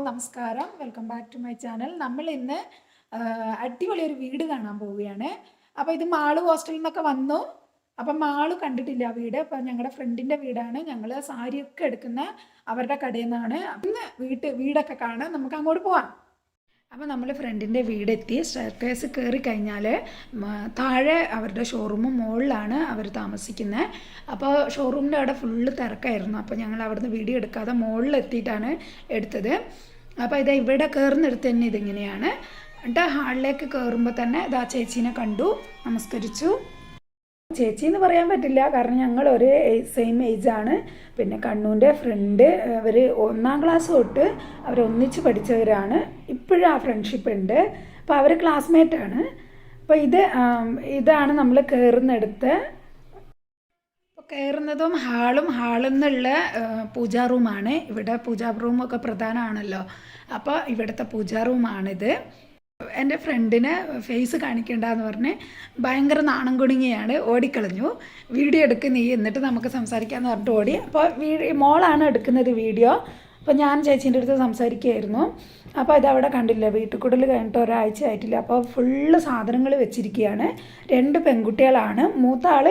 നമസ്കാരം. Welcome back to my channel. നമ്മൾ ഇന്ന് അടിപൊളിയൊരു വീട് കാണാൻ പോവുകയാണ്. അപ്പോൾ ഇത് മാള് ഹോസ്റ്റലിൽ നിന്നൊക്കെ വന്നു. അപ്പം മാള് കണ്ടിട്ടില്ല വീട്. അപ്പം ഞങ്ങളുടെ ഫ്രണ്ടിൻ്റെ വീടാണ്. ഞങ്ങൾ സാരിയൊക്കെ എടുക്കുന്ന അവരുടെ കടയിൽ നിന്നാണ്. ഇന്ന് വീടൊക്കെ കാണാൻ നമുക്ക് അങ്ങോട്ട് പോവാം. അപ്പോൾ നമ്മൾ ഫ്രണ്ടിൻ്റെ വീടെത്തി. സ്റ്റെയർകേസ് കയറി കഴിഞ്ഞാൽ താഴെ അവരുടെ ഷോറൂമും മുകളിലാണ് അവർ താമസിക്കുന്നത്. അപ്പോൾ ഷോറൂമിൻ്റെ അവിടെ ഫുള്ള് തിരക്കായിരുന്നു. അപ്പോൾ ഞങ്ങൾ അവിടുന്ന് വീഡിയോ എടുക്കാതെ മുകളിലെത്തിയിട്ടാണ് എടുത്തത്. അപ്പോൾ ഇത് ഇവിടെ കയറുന്നിടത്ത് തന്നെ ഇതിങ്ങനെയാണ്. എന്നിട്ട് ഹാളിലേക്ക് കയറുമ്പോൾ തന്നെ ഇതാ ചേച്ചീനെ കണ്ടു, നമസ്കരിച്ചു. ചേച്ചി എന്ന് പറയാൻ പറ്റില്ല, കാരണം ഞങ്ങൾ ഒരേ സെയിം ഏജാണ്. പിന്നെ കണ്ണൂൻ്റെ ഫ്രണ്ട്, അവർ 1ാം ക്ലാസ് തൊട്ട് അവരൊന്നിച്ച് പഠിച്ചവരാണ്. ഇപ്പോഴും ആ ഫ്രണ്ട്ഷിപ്പ് ഉണ്ട്. അപ്പോൾ അവർ ക്ലാസ്മേറ്റാണ്. അപ്പോൾ ഇതാണ് നമ്മൾ കയറുന്നിടത്ത്. അപ്പോൾ കയറുന്നതും ഹാളിൽ നിന്നുള്ള പൂജാ റൂമാണ്. ഇവിടെ പൂജാ റൂമൊക്കെ പ്രധാനമാണല്ലോ. അപ്പോൾ ഇവിടുത്തെ പൂജാ റൂമാണിത്. എൻ്റെ ഫ്രണ്ടിന് ഫേസ് കാണിക്കേണ്ടെന്ന് പറഞ്ഞ് ഭയങ്കര നാണം കുടുങ്ങിയാണ്, ഓടിക്കളഞ്ഞു. വീഡിയോ എടുക്ക് നീ, എന്നിട്ട് നമുക്ക് സംസാരിക്കാമെന്ന് പറഞ്ഞിട്ട് ഓടി. അപ്പോൾ മോളാണ് എടുക്കുന്നത് വീഡിയോ. അപ്പോൾ ഞാൻ ചേച്ചീൻ്റെ അടുത്ത് സംസാരിക്കുകയായിരുന്നു. അപ്പോൾ ഇതവിടെ കണ്ടില്ല, വീട്ടുകൂടൽ കഴിഞ്ഞിട്ട് ഒരാഴ്ച ആയിട്ടില്ല. അപ്പോൾ ഫുള്ള് സാധനങ്ങൾ വെച്ചിരിക്കുകയാണ്. 2 പെൺകുട്ടികളാണ്. മൂത്ത ആൾ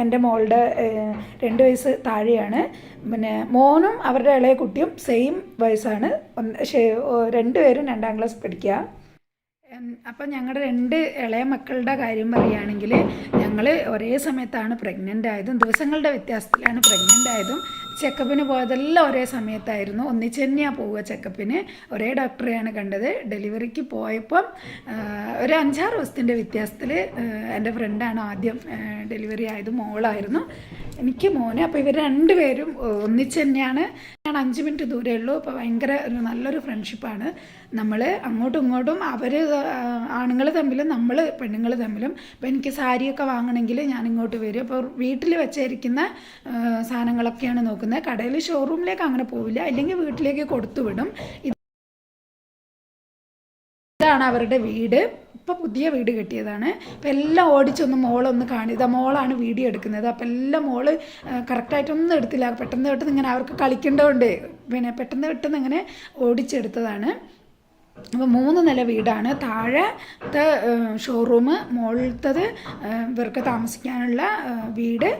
എൻ്റെ മോളുടെ 2 വയസ്സ് താഴെയാണ്. പിന്നെ മോനും അവരുടെ ഇളയ കുട്ടിയും സെയിം വയസ്സാണ്. രണ്ടുപേരും 2ാം ക്ലാസ് പഠിക്കുക. അപ്പം ഞങ്ങളുടെ 2 ഇളയ മക്കളുടെ കാര്യം പറയുകയാണെങ്കിൽ, ഞങ്ങൾ ഒരേ സമയത്താണ് പ്രഗ്നൻ്റ് ആയതും, ദിവസങ്ങളുടെ വ്യത്യാസത്തിലാണ് പ്രഗ്നൻ്റ് ആയതും. ചെക്കപ്പിന് പോയതെല്ലാം ഒരേ സമയത്തായിരുന്നു. ഒന്നിച്ച് തന്നെയാണ് പോവുക ചെക്കപ്പിന്. ഒരേ ഡോക്ടറെയാണ് കണ്ടത്. ഡെലിവറിക്ക് പോയപ്പം ഒരു 5-6 ദിവസത്തിൻ്റെ വ്യത്യാസത്തിൽ എൻ്റെ ഫ്രണ്ടാണ് ആദ്യം ഡെലിവറി ആയത്. മോളായിരുന്നു, എനിക്ക് മോന്. അപ്പോൾ ഇവർ 2 പേരും ഒന്നിച്ച് തന്നെയാണ്. ഞാൻ 5 മിനിറ്റ് ദൂരമേ ഉള്ളൂ. അപ്പോൾ ഭയങ്കര നല്ലൊരു ഫ്രണ്ട്ഷിപ്പാണ്. നമ്മൾ അങ്ങോട്ടും ഇങ്ങോട്ടും, അവർ ആണുങ്ങൾ തമ്മിലും നമ്മൾ പെണ്ണുങ്ങൾ തമ്മിലും. അപ്പോൾ എനിക്ക് സാരിയൊക്കെ വാങ്ങണമെങ്കിൽ ഞാൻ ഇങ്ങോട്ട് വരും. അപ്പോൾ വീട്ടിൽ വെച്ചിരിക്കുന്ന സാധനങ്ങളൊക്കെയാണ് നോക്കുന്നത്. കടയിൽ ഷോറൂമിലേക്ക് അങ്ങനെ പോവില്ല, അല്ലെങ്കിൽ വീട്ടിലേക്ക് കൊടുത്തു വിടും. ഇതാണ് അവരുടെ വീട്. ഇപ്പോൾ പുതിയ വീട് കെട്ടിയതാണ്. അപ്പോൾ എല്ലാം ഓടിച്ചൊന്ന് മോളൊന്ന് കാണിതാ, മോളാണ് വീഡിയോ എടുക്കുന്നത്. അപ്പോൾ എല്ലാം മോള് കറക്റ്റായിട്ടൊന്നും എടുത്തില്ല. പെട്ടെന്ന് ഇങ്ങനെ അവർക്ക് കളിക്കേണ്ടതുകൊണ്ട് പിന്നെ പെട്ടെന്ന് ഇങ്ങനെ ഓടിച്ചെടുത്തതാണ്. അപ്പോൾ 3 നില വീടാണ്. താഴത്തെ ഷോറൂം, മുകളിലത്തത് ഇവർക്ക് താമസിക്കാനുള്ള വീട്.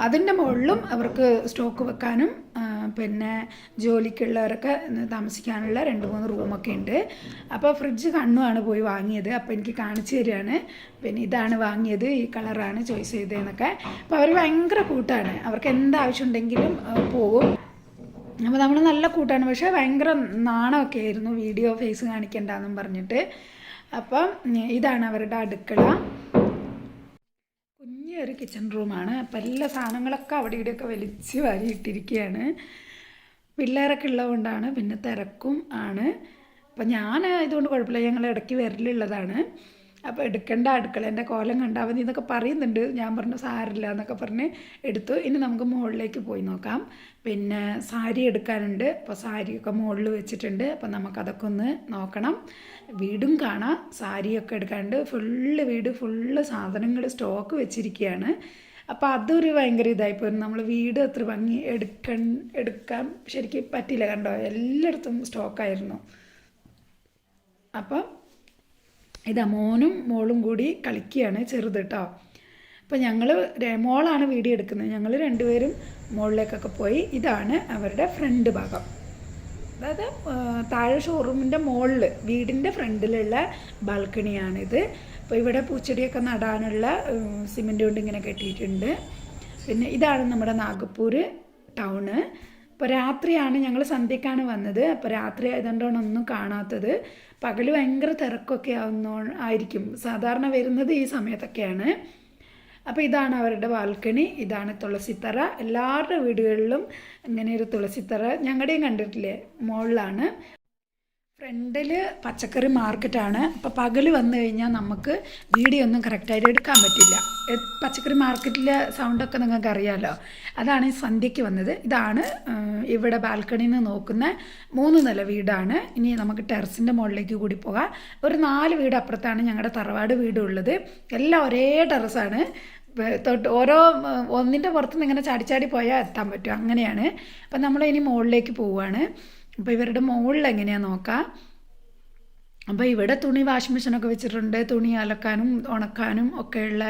അതിൻ്റെ മുകളിലും അവർക്ക് സ്റ്റോക്ക് വെക്കാനും പിന്നെ ജോലിക്കുള്ളവരൊക്കെ താമസിക്കാനുള്ള 2-3 റൂമൊക്കെ ഉണ്ട്. അപ്പോൾ ഫ്രിഡ്ജ് കണ്ണുമാണ് പോയി വാങ്ങിയത്. അപ്പോൾ എനിക്ക് കാണിച്ചു തരികയാണ്. പിന്നെ ഇതാണ് വാങ്ങിയത്, ഈ കളറാണ് ചോയ്സ് ചെയ്തതെന്നൊക്കെ. അപ്പോൾ അവർ ഭയങ്കര കൂട്ടാണ്. അവർക്ക് എന്താവശ്യം ഉണ്ടെങ്കിലും പോകും. അപ്പോൾ നമ്മൾ നല്ല കൂട്ടാണ്. പക്ഷേ ഭയങ്കര നാണമൊക്കെ ആയിരുന്നു, വീഡിയോ ഫേസ് കാണിക്കണ്ടെന്നും പറഞ്ഞിട്ട്. അപ്പം ഇതാണ് അവരുടെ അടുക്കള. കുഞ്ഞൊരു കിച്ചൺ റൂമാണ്. അപ്പം എല്ലാ സാധനങ്ങളൊക്കെ അവിടെ ഇവിടെയൊക്കെ വലിച്ച് വാരി ഇട്ടിരിക്കുകയാണ്. പിള്ളേരൊക്കെ ഉള്ളതുകൊണ്ടാണ്, പിന്നെ തിരക്കും ആണ്. അപ്പം ഞാൻ ഇതുകൊണ്ട് കുഴപ്പമില്ല, ഞങ്ങൾ ഇടയ്ക്ക് വരലുള്ളതാണ്. അപ്പോൾ എടുക്കേണ്ട അടുക്കളേൻ്റെ കോലം കണ്ടാൽ മതി എന്നൊക്കെ പറയുന്നുണ്ട്. ഞാൻ പറഞ്ഞു സാരില്ല എന്നൊക്കെ പറഞ്ഞ് എടുത്തു. ഇനി നമുക്ക് മുകളിലേക്ക് പോയി നോക്കാം. പിന്നെ സാരി എടുക്കാനുണ്ട്. അപ്പോൾ സാരിയൊക്കെ മുകളിൽ വെച്ചിട്ടുണ്ട്. അപ്പോൾ നമുക്കതൊക്കെ ഒന്ന് നോക്കണം. വീടും കാണാം, സാരിയൊക്കെ എടുക്കാനുണ്ട്. വീട് ഫുള്ള് സാധനങ്ങൾ സ്റ്റോക്ക് വെച്ചിരിക്കുകയാണ്. അപ്പോൾ അതൊരു ഭയങ്കര ഇതായിപ്പോയിരുന്നു. നമ്മൾ വീട് അത്ര ഭംഗി എടുക്കാൻ ശരിക്കും പറ്റില്ല. കണ്ടോ, എല്ലായിടത്തും സ്റ്റോക്കായിരുന്നു. അപ്പം ഇതാ മോനും മോളും കൂടി കളിക്കുകയാണ്, ചെറുത് കേട്ടോ. അപ്പോൾ മോളാണ് വീഡിയോ എടുക്കുന്നത്. ഞങ്ങൾ 2 പേരും മുകളിലേക്കൊക്കെ പോയി. ഇതാണ് അവരുടെ ഫ്രണ്ട് ഭാഗം. അതായത് താഴെ ഷോറൂമിൻ്റെ മുകളിൽ വീടിൻ്റെ ഫ്രണ്ടിലുള്ള ബാൽക്കണിയാണിത്. അപ്പോൾ ഇവിടെ പൂച്ചെടിയൊക്കെ നടാനുള്ള സിമെൻറ്റ് കൊണ്ട് ഇങ്ങനെ കെട്ടിയിട്ടുണ്ട്. പിന്നെ ഇതാണ് നമ്മുടെ നാഗപ്പൂർ ടൗണ്. അപ്പോൾ രാത്രിയാണ്, ഞങ്ങൾ സന്ധ്യക്കാണ് വന്നത്. അപ്പോൾ രാത്രി ആയതുകൊണ്ടാണ് ഒന്നും കാണാത്തത്. പകൽ ഭയങ്കര തിരക്കൊക്കെ ആയിരിക്കും. സാധാരണ വരുന്നത് ഈ സമയത്തൊക്കെയാണ്. അപ്പോൾ ഇതാണ് അവരുടെ ബാൽക്കണി. ഇതാണ് തുളസിത്തറ. എല്ലാവരുടെ വീടുകളിലും ഇങ്ങനെ ഒരു തുളസിത്തറ, ഞങ്ങളുടെയും കണ്ടിട്ടില്ലേ, മുകളിലാണ്. ഫ്രണ്ടിൽ പച്ചക്കറി മാർക്കറ്റാണ്. അപ്പോൾ പകൽ വന്നു കഴിഞ്ഞാൽ നമുക്ക് വീഡിയോ ഒന്നും കറക്റ്റായിട്ട് എടുക്കാൻ പറ്റില്ല. പച്ചക്കറി മാർക്കറ്റിലെ സൗണ്ടൊക്കെ നിങ്ങൾക്ക് അറിയാമല്ലോ. അതാണ് ഈ സന്ധ്യയ്ക്ക് വന്നത്. ഇതാണ് ഇവിടെ ബാൽക്കണിയിൽ നിന്ന് നോക്കുന്ന 3 നില വീടാണ്. ഇനി നമുക്ക് ടെറസിൻ്റെ മുകളിലേക്ക് കൂടി പോകാം. ഒരു 4 വീട് അപ്പുറത്താണ് ഞങ്ങളുടെ തറവാട് വീടുള്ളത്. എല്ലാം ഒരേ ടെറസാണ്. ഓരോ ഒന്നിൻ്റെ പുറത്തുനിന്ന് ഇങ്ങനെ ചാടി പോയാൽ എത്താൻ പറ്റും, അങ്ങനെയാണ്. അപ്പം നമ്മൾ ഇനി മുകളിലേക്ക് പോവുകയാണ്. അപ്പോൾ ഇവരുടെ മുകളിൽ എങ്ങനെയാണെന്ന് നോക്കാം. അപ്പോൾ ഇവിടെ തുണി വാഷിംഗ് മെഷീനൊക്കെ വെച്ചിട്ടുണ്ട്, തുണി അലക്കാനും ഉണക്കാനും ഒക്കെയുള്ള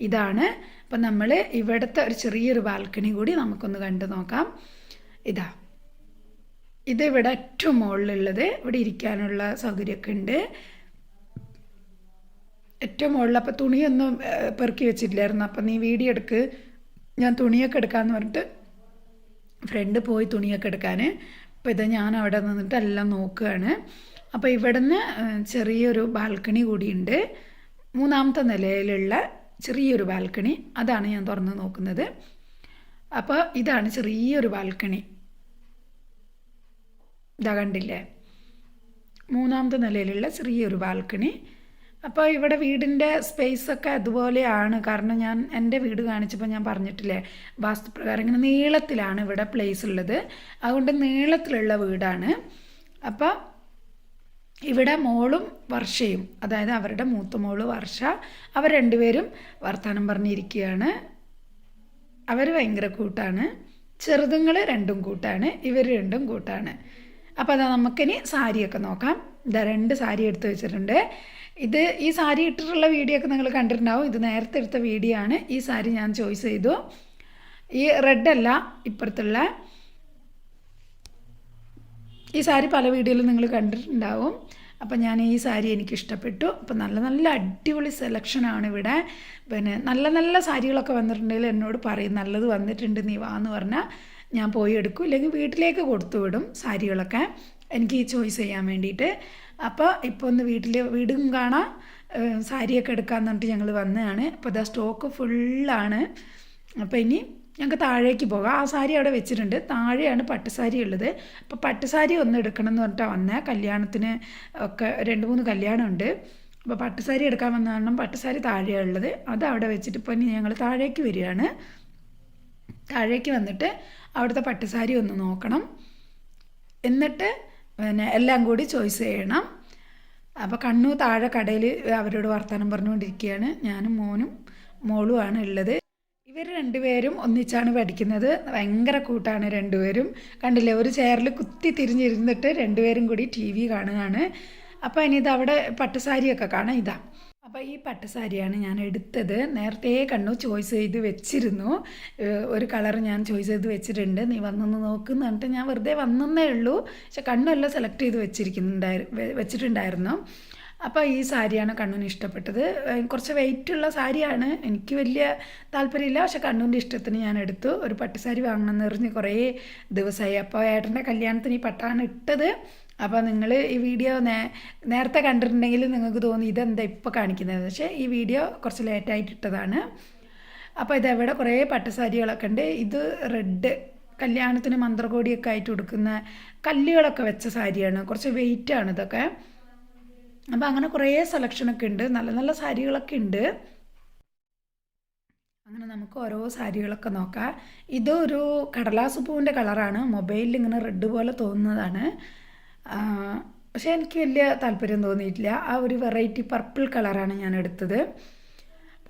ഇതാണ്. അപ്പം നമ്മൾ ഇവിടുത്തെ ഒരു ചെറിയൊരു ബാൽക്കണി കൂടി നമുക്കൊന്ന് കണ്ടു നോക്കാം. ഇത് ഇവിടെ ഏറ്റവും മുകളിലുള്ളത്. ഇവിടെ ഇരിക്കാനുള്ള സൗകര്യമൊക്കെ ഉണ്ട് ഏറ്റവും മുകളിൽ. അപ്പോൾ തുണിയൊന്നും പെറുക്കി വെച്ചിട്ടില്ലായിരുന്നു. അപ്പം നീ വീഡിയോ എടുക്ക്, ഞാൻ തുണിയൊക്കെ എടുക്കാമെന്ന് പറഞ്ഞിട്ട് ഫ്രണ്ട് പോയി തുണിയൊക്കെ എടുക്കാൻ. അപ്പോൾ ഇത് ഞാൻ അവിടെ നിന്നിട്ട് എല്ലാം നോക്കുകയാണ്. അപ്പോൾ ഇവിടുന്ന് ചെറിയൊരു ബാൽക്കണി കൂടിയുണ്ട്, 3ാമത്തെ നിലയിലുള്ള ചെറിയൊരു ബാൽക്കണി. അതാണ് ഞാൻ തുറന്ന് നോക്കുന്നത്. അപ്പോൾ ഇതാണ് ചെറിയൊരു ബാൽക്കണി. ഇതാ കണ്ടില്ലേ, 3ാമത്തെ നിലയിലുള്ള ചെറിയൊരു ബാൽക്കണി. അപ്പോൾ ഇവിടെ വീടിൻ്റെ സ്പേസൊക്കെ അതുപോലെയാണ്. കാരണം ഞാൻ എൻ്റെ വീട് കാണിച്ചപ്പോൾ ഞാൻ പറഞ്ഞിട്ടില്ലേ, വാസ്തുപ്രകാരം ഇങ്ങനെ നീളത്തിലാണ് ഇവിടെ പ്ലേസ് ഉള്ളത്. അതുകൊണ്ട് നീളത്തിലുള്ള വീടാണ്. അപ്പോൾ ഇവിടെ മോളും വർഷയും, അതായത് അവരുടെ മൂത്ത മോള് വർഷ, അവർ രണ്ടുപേരും വർത്തമാനം പറഞ്ഞിരിക്കുകയാണ്. അവർ ഭയങ്കര കൂട്ടാണ്. ചെറുതുങ്ങൾ രണ്ടും കൂട്ടാണ്, ഇവർ രണ്ടും കൂട്ടാണ്. അപ്പോൾ അതാ നമുക്കിനി സാരിയൊക്കെ നോക്കാം. ഇതാ 2 സാരി എടുത്ത് വെച്ചിട്ടുണ്ട്. ഈ സാരി ഇട്ടിട്ടുള്ള വീഡിയോ ഒക്കെ നിങ്ങൾ കണ്ടിട്ടുണ്ടാവും. ഇത് നേരത്തെ എടുത്ത വീഡിയോ ആണ്. ഈ സാരി ഞാൻ ചോയ്സ് ചെയ്തു. ഈ റെഡല്ല, ഇപ്പുറത്തുള്ള ഈ സാരി പല വീഡിയോയിലും നിങ്ങൾ കണ്ടിട്ടുണ്ടാവും. അപ്പം ഞാൻ ഈ സാരി എനിക്കിഷ്ടപ്പെട്ടു. അപ്പം നല്ല നല്ല അടിപൊളി സെലക്ഷനാണ് ഇവിടെ. പിന്നെ നല്ല നല്ല സാരികളൊക്കെ വന്നിട്ടുണ്ടെങ്കിൽ എന്നോട് പറയും, നല്ലത് വന്നിട്ടുണ്ട് നീ വാ എന്ന് പറഞ്ഞാൽ ഞാൻ പോയി എടുക്കും, ഇല്ലെങ്കിൽ വീട്ടിലേക്ക് കൊടുത്തു വിടും സാരികളൊക്കെ എനിക്ക് ചോയ്സ് ചെയ്യാൻ വേണ്ടിയിട്ട്. അപ്പോൾ ഇപ്പോൾ ഒന്ന് വീടും കാണാം, സാരിയൊക്കെ എടുക്കാമെന്ന് പറഞ്ഞിട്ട് ഞങ്ങൾ വന്നതാണ്. അപ്പോൾ ഇതാ സ്റ്റോക്ക് ഫുള്ളാണ്. അപ്പോൾ ഇനി ഞങ്ങൾക്ക് താഴേക്ക് പോകാം. ആ സാരി അവിടെ വെച്ചിട്ടുണ്ട്. താഴെയാണ് പട്ടുസാരി ഉള്ളത്. അപ്പോൾ പട്ടുസാരി ഒന്ന് എടുക്കണം എന്ന് പറഞ്ഞിട്ടാണ് വന്നത്. കല്യാണത്തിന് ഒക്കെ 2-3 കല്യാണമുണ്ട്. അപ്പോൾ പട്ടുസാരി എടുക്കാൻ വന്ന കാരണം പട്ടുസാരി താഴെയാണ് ഉള്ളത്. അത് അവിടെ വെച്ചിട്ട് ഇപ്പോൾ ഇനി ഞങ്ങൾ താഴേക്ക് വരികയാണ്. താഴേക്ക് വന്നിട്ട് അവിടുത്തെ പട്ടുസാരി ഒന്ന് നോക്കണം, എന്നിട്ട് പിന്നെ എല്ലാം കൂടി ചോയ്സ് ചെയ്യണം. അപ്പോൾ കണ്ണു താഴെ കടയിൽ അവരോട് വർത്തമാനം പറഞ്ഞുകൊണ്ടിരിക്കുകയാണ്. ഞാനും മോളുമാണ് ഉള്ളത്. ഇവർ രണ്ടുപേരും ഒന്നിച്ചാണ് പഠിക്കുന്നത്. ഭയങ്കര കൂട്ടാണ് രണ്ടുപേരും. കണ്ടില്ലേ, ഒരു ചെയറിൽ കുത്തി തിരിഞ്ഞിരുന്നിട്ട് രണ്ടുപേരും കൂടി TV കാണുകയാണ്. അപ്പോൾ ഇനി ഇത് അവിടെ പട്ടുസാരിയൊക്കെ കാണാം. ഇതാ, അപ്പോൾ ഈ പട്ടുസാരിയാണ് ഞാൻ എടുത്തത്. നേരത്തെ കണ്ണു ചോയ്സ് ചെയ്ത് വെച്ചിരുന്നു. ഒരു കളർ ഞാൻ ചോയ്സ് ചെയ്ത് വെച്ചിട്ടുണ്ട്, നീ വന്നൊന്ന് നോക്കുന്നു പറഞ്ഞിട്ട് ഞാൻ വെറുതെ വന്നേ ഉള്ളൂ. പക്ഷെ കണ്ണെല്ലാം സെലക്ട് ചെയ്ത് വെച്ചിട്ടുണ്ടായിരുന്നു. അപ്പോൾ ഈ സാരിയാണ് കണ്ണൂന് ഇഷ്ടപ്പെട്ടത്. കുറച്ച് വെയിറ്റുള്ള സാരിയാണ്, എനിക്ക് വലിയ താല്പര്യമില്ല. പക്ഷെ കണ്ണൂൻ്റെ ഇഷ്ടത്തിന് ഞാൻ എടുത്തു. ഒരു പട്ടുസാരി വാങ്ങണമെന്ന് പറഞ്ഞ് കുറേ ദിവസമായി. അപ്പോൾ ഏട്ടൻ്റെ കല്യാണത്തിന് ഈ പട്ടാണ് ഇട്ടത്. അപ്പോൾ നിങ്ങൾ ഈ വീഡിയോ നേരത്തെ കണ്ടിട്ടുണ്ടെങ്കിൽ നിങ്ങൾക്ക് തോന്നി ഇതെന്താ ഇപ്പോൾ കാണിക്കുന്നത്. പക്ഷേ ഈ വീഡിയോ കുറച്ച് ലേറ്റായിട്ട് ഇട്ടതാണ്. അപ്പോൾ ഇതെവിടെ കുറേ പട്ടുസാരികളൊക്കെ ഉണ്ട്. ഇത് റെഡ്, കല്യാണത്തിന് മന്ത്രകോടിയൊക്കെ ആയിട്ട് കൊടുക്കുന്ന കല്ലുകളൊക്കെ വെച്ച സാരിയാണ്. കുറച്ച് വെയിറ്റാണ് ഇതൊക്കെ. അപ്പോൾ അങ്ങനെ കുറേ സെലക്ഷനൊക്കെ ഉണ്ട്, നല്ല നല്ല സാരികളൊക്കെ ഉണ്ട്. അങ്ങനെ നമുക്ക് ഓരോ സാരികളൊക്കെ നോക്കാം. ഇതൊരു കടലാസ് പൂവിൻ്റെ കളറാണ്, മൊബൈലിൽ ഇങ്ങനെ റെഡ് പോലെ തോന്നുന്നതാണ്. പക്ഷേ എനിക്ക് വലിയ താല്പര്യം തോന്നിയിട്ടില്ല. ആ ഒരു വെറൈറ്റി പർപ്പിൾ കളറാണ് ഞാൻ എടുത്തത്.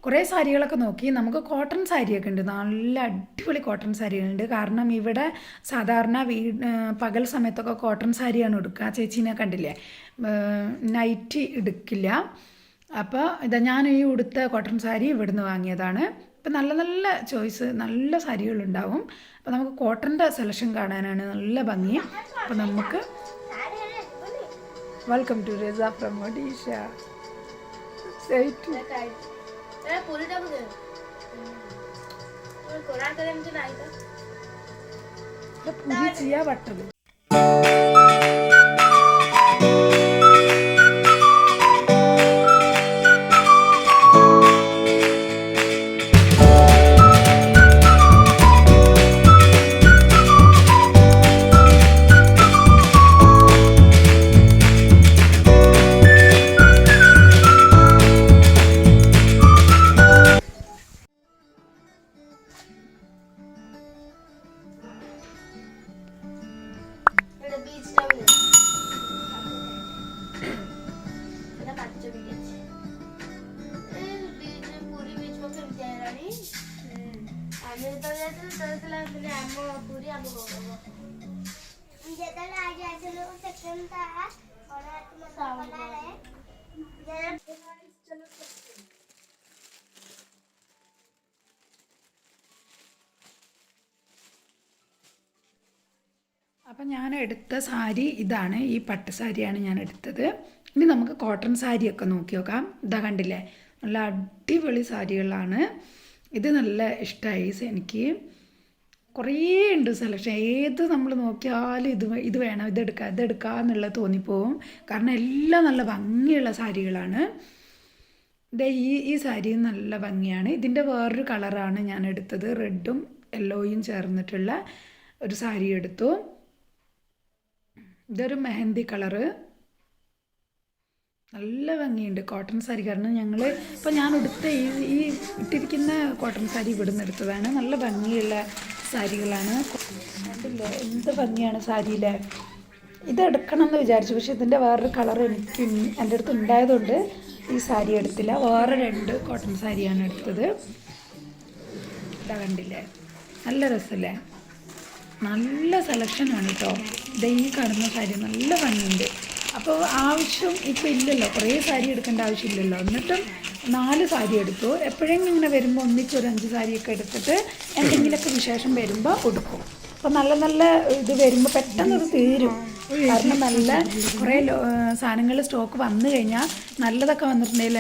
കുറേ സാരികളൊക്കെ നോക്കി. നമുക്ക് കോട്ടൺ സാരിയൊക്കെ ഉണ്ട്, നല്ല അടിപൊളി കോട്ടൺ സാരികളുണ്ട്. കാരണം ഇവിടെ സാധാരണ പകൽ സമയത്തൊക്കെ കോട്ടൺ സാരിയാണ് എടുക്കുക. ചേച്ചീനെ കണ്ടില്ലേ, നൈറ്റി എടുക്കില്ല. അപ്പോൾ ഇതാ ഞാൻ ഈ ഉടുത്ത കോട്ടൺ സാരി ഇവിടുന്ന് വാങ്ങിയതാണ്. ഇപ്പം നല്ല നല്ല ചോയ്സ്, നല്ല സാരികളുണ്ടാവും. അപ്പോൾ നമുക്ക് കോട്ടൻ്റെ സെലക്ഷൻ കാണാനാണ് നല്ല ഭംഗി. അപ്പോൾ നമുക്ക് welcome to Resa from Odisha. पूरी चिया बट्टलु അപ്പം ഞാൻ എടുത്ത സാരി ഇതാണ്, ഈ പട്ട് സാരിയാണ് ഞാൻ എടുത്തത്. ഇനി നമുക്ക് കോട്ടൺ സാരിയൊക്കെ നോക്കി നോക്കാം. ഇതാ കണ്ടില്ലേ, നല്ല അടിപൊളി സാരികളാണ്. ഇത് നല്ല ഇഷ്ടമായി എനിക്ക്. കുറേ ഉണ്ട് സെലക്ഷൻ. ഏത് നമ്മൾ നോക്കിയാലും ഇത് വേണം, ഇതെടുക്കുക എന്നുള്ളത് തോന്നിപ്പോവും. കാരണം എല്ലാം നല്ല ഭംഗിയുള്ള സാരികളാണ്. ഇതേ ഈ സാരി നല്ല ഭംഗിയാണ്. ഇതിൻ്റെ വേറൊരു കളറാണ് ഞാൻ എടുത്തത്, റെഡും യെല്ലോയും ചേർന്നിട്ടുള്ള ഒരു സാരി എടുത്തു. ഇതൊരു മെഹന്തി കളറ്, നല്ല ഭംഗിയുണ്ട് കോട്ടൺ സാരി. കാരണം ഇപ്പോൾ ഞാൻ എടുത്ത ഈ ഇട്ടിരിക്കുന്ന കോട്ടൺ സാരി ഇവിടുന്ന് എടുത്തതാണ്. നല്ല ഭംഗിയുള്ള സാരികളാണ്. കണ്ടില്ലേ എന്ത് ഭംഗിയാണ് സാരിയിലെ. ഇത് എടുക്കണം എന്ന് വിചാരിച്ചു, പക്ഷെ ഇതിൻ്റെ വേറൊരു കളർ എനിക്ക് എൻ്റെ അടുത്ത് ഉണ്ടായതുകൊണ്ട് ഈ സാരി എടുത്തില്ല. വേറെ 2 കോട്ടൺ സാരിയാണ് എടുത്തത്. ഇതാ കണ്ടില്ലേ, നല്ല രസമല്ലേ, നല്ല സെലക്ഷനാണ് കേട്ടോ. ഈ കാണുന്ന സാരി നല്ല ഭംഗിയുണ്ട്. അപ്പോൾ ആവശ്യം ഇപ്പോൾ ഇല്ലല്ലോ, കുറേ സാരി എടുക്കേണ്ട ആവശ്യമില്ലല്ലോ. എന്നിട്ടും 4 സാരി എടുത്തു. എപ്പോഴെങ്കിലും ഇങ്ങനെ വരുമ്പോൾ ഒന്നിച്ചൊരു 5 സാരിയൊക്കെ എടുത്തിട്ട് എന്തെങ്കിലുമൊക്കെ വിശേഷം വരുമ്പോൾ കൊടുക്കും. അപ്പോൾ നല്ല ഇത് വരുമ്പോൾ പെട്ടെന്ന് ഇത് തീരും. കാരണം നല്ല കുറേ സാധനങ്ങൾ സ്റ്റോക്ക് വന്നു കഴിഞ്ഞാൽ നല്ലതൊക്കെ വന്നിട്ടുണ്ടെങ്കിൽ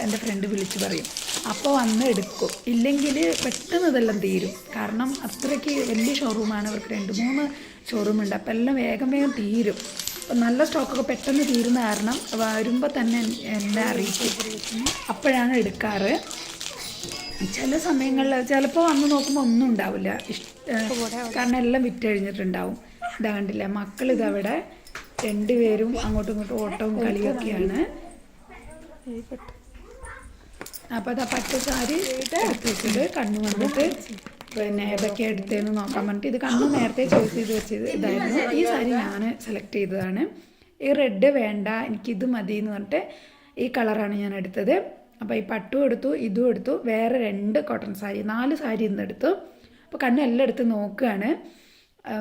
എൻ്റെ ഫ്രണ്ട് വിളിച്ച് പറയും, അപ്പോൾ വന്ന് എടുക്കും. ഇല്ലെങ്കിൽ പെട്ടെന്ന് ഇതെല്ലാം തീരും. കാരണം അത്രയ്ക്ക് വലിയ ഷോറൂമാണ്, അവർക്ക് 2-3 ഷോറൂമുണ്ട്. അപ്പോൾ എല്ലാം വേഗം തീരും. അപ്പോൾ നല്ല സ്റ്റോക്കൊക്കെ പെട്ടെന്ന് തീരുന്ന കാരണം വരുമ്പോൾ തന്നെ എന്നെ അറിയിക്കും. അപ്പോഴാണ് എടുക്കാറ്. ചില സമയങ്ങളിൽ ചിലപ്പോൾ വന്ന് നോക്കുമ്പോൾ ഒന്നും ഉണ്ടാവില്ല, കാരണം എല്ലാം വിറ്റഴിഞ്ഞിട്ടുണ്ടാവും. ഇതാ കണ്ടില്ല, മക്കളിതവിടെ 2 പേരും അങ്ങോട്ടും ഇങ്ങോട്ടും ഓട്ടവും കളിയൊക്കെയാണ്. അപ്പോൾ അതാ പട്ട് സാരി എടുത്ത് വെച്ചത്. കണ്ണു വന്നിട്ട് പിന്നെ ഏതൊക്കെ എടുത്തതെന്ന് നോക്കാൻ വേണ്ടിയിട്ട് ഇത് കണ്ണു നേരത്തെ ചോയ്സ് ചെയ്ത് വെച്ചത് ഇതായിരുന്നു. ഈ സാരി ഞാൻ സെലക്ട് ചെയ്തതാണ്. ഈ റെഡ് വേണ്ട, എനിക്കിത് മതി എന്ന് പറഞ്ഞിട്ട് ഈ കളറാണ് ഞാൻ എടുത്തത്. അപ്പോൾ ഈ പട്ടും എടുത്തു, ഇതും എടുത്തു. വേറെ 2 കോട്ടൺ സാരി, 4 സാരി ഇന്ന് എടുത്തു. അപ്പോൾ കണ്ണ് എല്ലാം എടുത്ത് നോക്കുകയാണ്.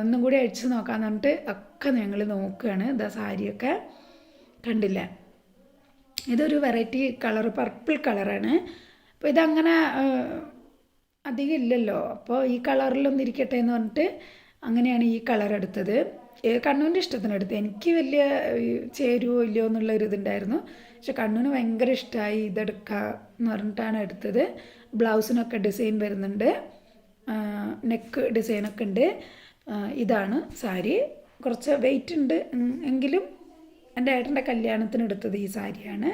ഒന്നും കൂടി അഴിച്ച് നോക്കാമെന്ന് പറഞ്ഞിട്ട് ഒക്കെ ഞങ്ങൾ നോക്കുകയാണ്. ഇതാ സാരിയൊക്കെ കണ്ടില്ല, ഇതൊരു വെറൈറ്റി കളർ, പർപ്പിൾ കളറാണ്. അപ്പോൾ ഇതങ്ങനെ അധികം ഇല്ലല്ലോ, അപ്പോൾ ഈ കളറിലൊന്നും ഇരിക്കട്ടെ എന്ന് പറഞ്ഞിട്ട് അങ്ങനെയാണ് ഈ കളർ എടുത്തത്. കണ്ണൂൻ്റെ ഇഷ്ടത്തിനെടുത്ത്. എനിക്ക് വലിയ ചേരുവോ ഇല്ലയോ എന്നുള്ളൊരു ഇതുണ്ടായിരുന്നു. പക്ഷെ കണ്ണൂന് ഭയങ്കര ഇഷ്ടമായി, ഇതെടുക്കുക എന്ന് പറഞ്ഞിട്ടാണ് എടുത്തത്. ബ്ലൗസിനൊക്കെ ഡിസൈൻ വരുന്നുണ്ട്, നെക്ക് ഡിസൈനൊക്കെ ഉണ്ട്. ഇതാണ് സാരി. കുറച്ച് വെയിറ്റ് ഉണ്ട് എങ്കിലും എൻ്റെ ഏട്ടൻ്റെ കല്യാണത്തിന് എടുത്തത് ഈ സാരിയാണ്.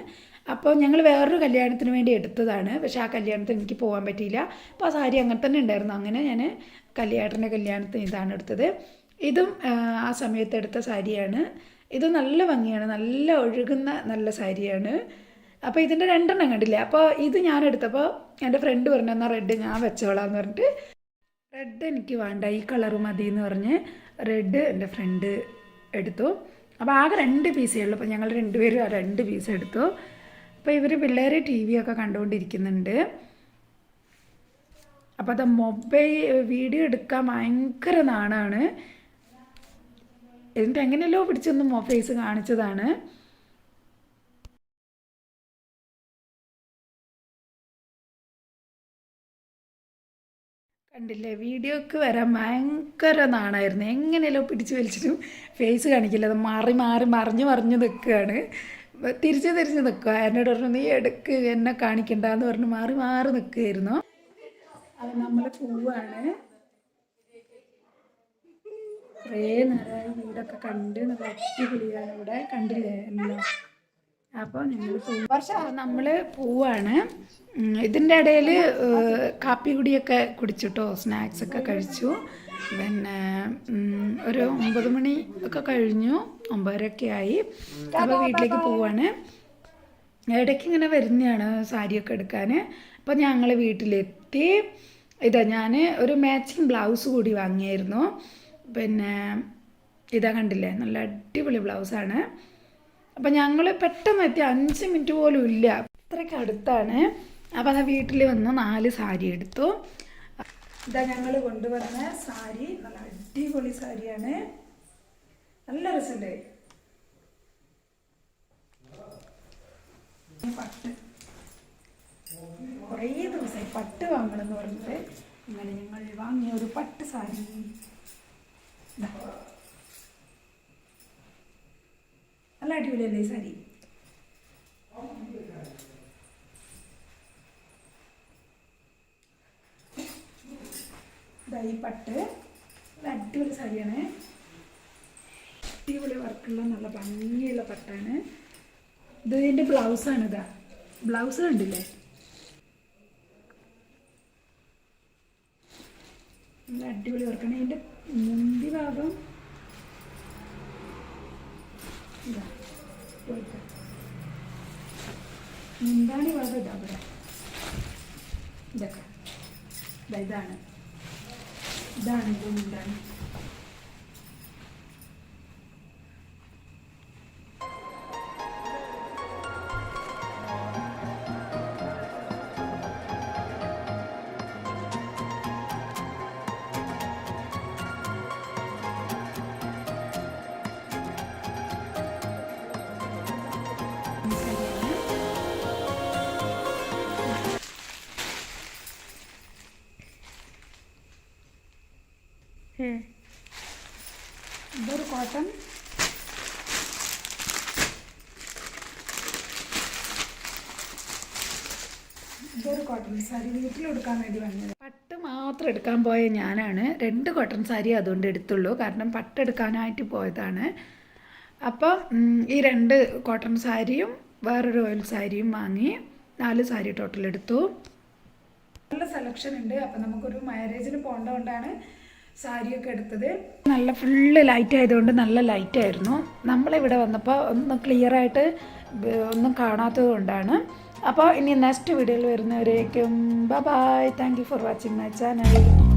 അപ്പോൾ ഞങ്ങൾ വേറൊരു കല്യാണത്തിന് വേണ്ടി എടുത്തതാണ്, പക്ഷേ ആ കല്യാണത്തിന് എനിക്ക് പോകാൻ പറ്റിയില്ല. അപ്പോൾ ആ സാരി അങ്ങനെ തന്നെ ഉണ്ടായിരുന്നു. അങ്ങനെ ഞാൻ ഏട്ടൻ്റെ കല്യാണത്തിന് ഇതാണ് എടുത്തത്. ഇതും ആ സമയത്ത് എടുത്ത സാരിയാണ്. ഇത് നല്ല ഭംഗിയാണ്, നല്ല ഒഴുകുന്ന നല്ല സാരിയാണ്. അപ്പോൾ ഇതിൻ്റെ 2 കണ്ടില്ലേ. അപ്പോൾ ഇത് ഞാൻ എടുത്തപ്പോൾ എൻ്റെ ഫ്രണ്ട് പറഞ്ഞു, എന്നാൽ റെഡ് ഞാൻ വെച്ചോളാം എന്ന് പറഞ്ഞിട്ട്, റെഡ് എനിക്ക് വേണ്ട, ഈ കളർ മതി എന്ന് പറഞ്ഞ് റെഡ് എൻ്റെ ഫ്രണ്ട് എടുത്തു. അപ്പോൾ ആകെ 2 പീസേ ഉള്ളൂ. അപ്പോൾ ഞങ്ങൾ 2 പേരും ആ 2 പീസ് എടുത്തു. അപ്പോൾ ഇവർ പിള്ളേർ TV ഒക്കെ കണ്ടുകൊണ്ടിരിക്കുന്നുണ്ട്. അപ്പോൾ അത് വീഡിയോ എടുക്കാൻ ഭയങ്കര നാണാണ്. എന്നിട്ട് എങ്ങനെയല്ലോ പിടിച്ചൊന്ന് ഫേസ് കാണിച്ചതാണ്. കണ്ടില്ലേ, വീഡിയോക്ക് വരാൻ ഭയങ്കര നാണായിരുന്നു. എങ്ങനെയല്ലോ പിടിച്ച് വലിച്ചിട്ടും ഫേസ് കാണിക്കില്ല. അത് മറിഞ്ഞ് നിൽക്കുകയാണ്, തിരിച്ച് നിൽക്കുക. എന്നോട് പറഞ്ഞു, നീ എടുക്ക്, എന്നെ കാണിക്കണ്ടെന്ന് പറഞ്ഞ് മാറി നിൽക്കുകയായിരുന്നു. അത് നമ്മൾ പോവാണ്. കുറേ നേരമായി വീടൊക്കെ കണ്ട് നല്ല അടിപൊളിയാണ് ഇവിടെ, കണ്ടില്ലേ എല്ലാം. അപ്പോൾ ഞങ്ങൾ നമ്മൾ പോവാണ്. ഇതിൻ്റെ ഇടയിൽ കാപ്പി കുടിയൊക്കെ കുടിച്ചിട്ടോ, സ്നാക്സൊക്കെ കഴിച്ചു. പിന്നെ ഒരു 9 മണി ഒക്കെ കഴിഞ്ഞു, 9:30 ആയി. അപ്പോൾ വീട്ടിലേക്ക് പോവാണ്. ഇടയ്ക്ക് ഇങ്ങനെ വരുന്നതാണ് സാരിയൊക്കെ എടുക്കാൻ. അപ്പോൾ ഞങ്ങൾ വീട്ടിലെത്തി. ഇതാ ഞാൻ ഒരു മാച്ചിങ് ബ്ലൗസ് കൂടി വാങ്ങിയായിരുന്നു. പിന്നെ ഇതാ കണ്ടില്ലേ, നല്ല അടിപൊളി ബ്ലൗസാണ്. അപ്പം ഞങ്ങൾ പെട്ടെന്ന് എത്തി, 5 മിനിറ്റ് പോലും ഇല്ല, അത്രയ്ക്ക് അടുത്താണ്. അപ്പോൾ അത് വീട്ടിൽ വന്ന് 4 സാരി എടുത്തു. ഇതാ ഞങ്ങൾ കൊണ്ടുവന്ന സാരി നല്ല അടിപൊളി സാരിയാണ്, നല്ല രസമുണ്ട്. പട്ട് കുറേ ദിവസമായി പട്ട് വാങ്ങണമെന്ന് പറഞ്ഞിട്ട് ഇങ്ങനെ ഞങ്ങൾ വാങ്ങിയ ഒരു പട്ട് സാരി. നല്ല അടിപൊളിയല്ലേ ഈ സാരി? ഈ പട്ട് അടിപൊളി സാരിയാണ്. അടിപൊളി വർക്കുള്ള നല്ല ഭംഗിയുള്ള പട്ടാണ്. ഇതിൻ്റെ ബ്ലൗസാണ്. ബ്ലൗസ് കണ്ടില്ലേ? നല്ല അടിപൊളി വർക്കാണ്. ഇതിൻ്റെ മുന്തി ഭാഗം ഇതാ മുന്താണി ഭാഗം ഇതാ ഇവിടെ ഇതൊക്കെ ഇതാണ് ഇത് മുന്താണി. ഇതൊരു കോട്ടൺ. ഇതൊരു കോട്ടൺ സാരി വീട്ടിലെടുക്കാൻ വേണ്ടി വന്നത്. പട്ട് മാത്രം എടുക്കാൻ പോയ ഞാനാണ് 2 കോട്ടൺ സാരി അതുകൊണ്ട് എടുത്തുള്ളൂ. കാരണം പട്ടെടുക്കാനായിട്ട് പോയതാണ്. അപ്പം ഈ 2 കോട്ടൺ സാരിയും വേറൊരു ഓയിൽ സാരിയും വാങ്ങി 4 സാരി ടോട്ടൽ എടുത്തു. നല്ല സെലക്ഷൻ ഉണ്ട്. അപ്പം നമുക്കൊരു മാരേജിന് പോകേണ്ടതുകൊണ്ടാണ് സാരിയൊക്കെ എടുത്തത്. നല്ല ഫുള്ള് ലൈറ്റ് ആയതുകൊണ്ട് നല്ല ലൈറ്റായിരുന്നു. നമ്മളിവിടെ വന്നപ്പോൾ ഒന്ന് ക്ലിയറായിട്ട് ഒന്നും കാണാത്തത് കൊണ്ടാണ്. അപ്പോൾ ഇനി നെക്സ്റ്റ് വീഡിയോയിൽ വരുന്നവരേക്കും bye. Thank you for watching my channel.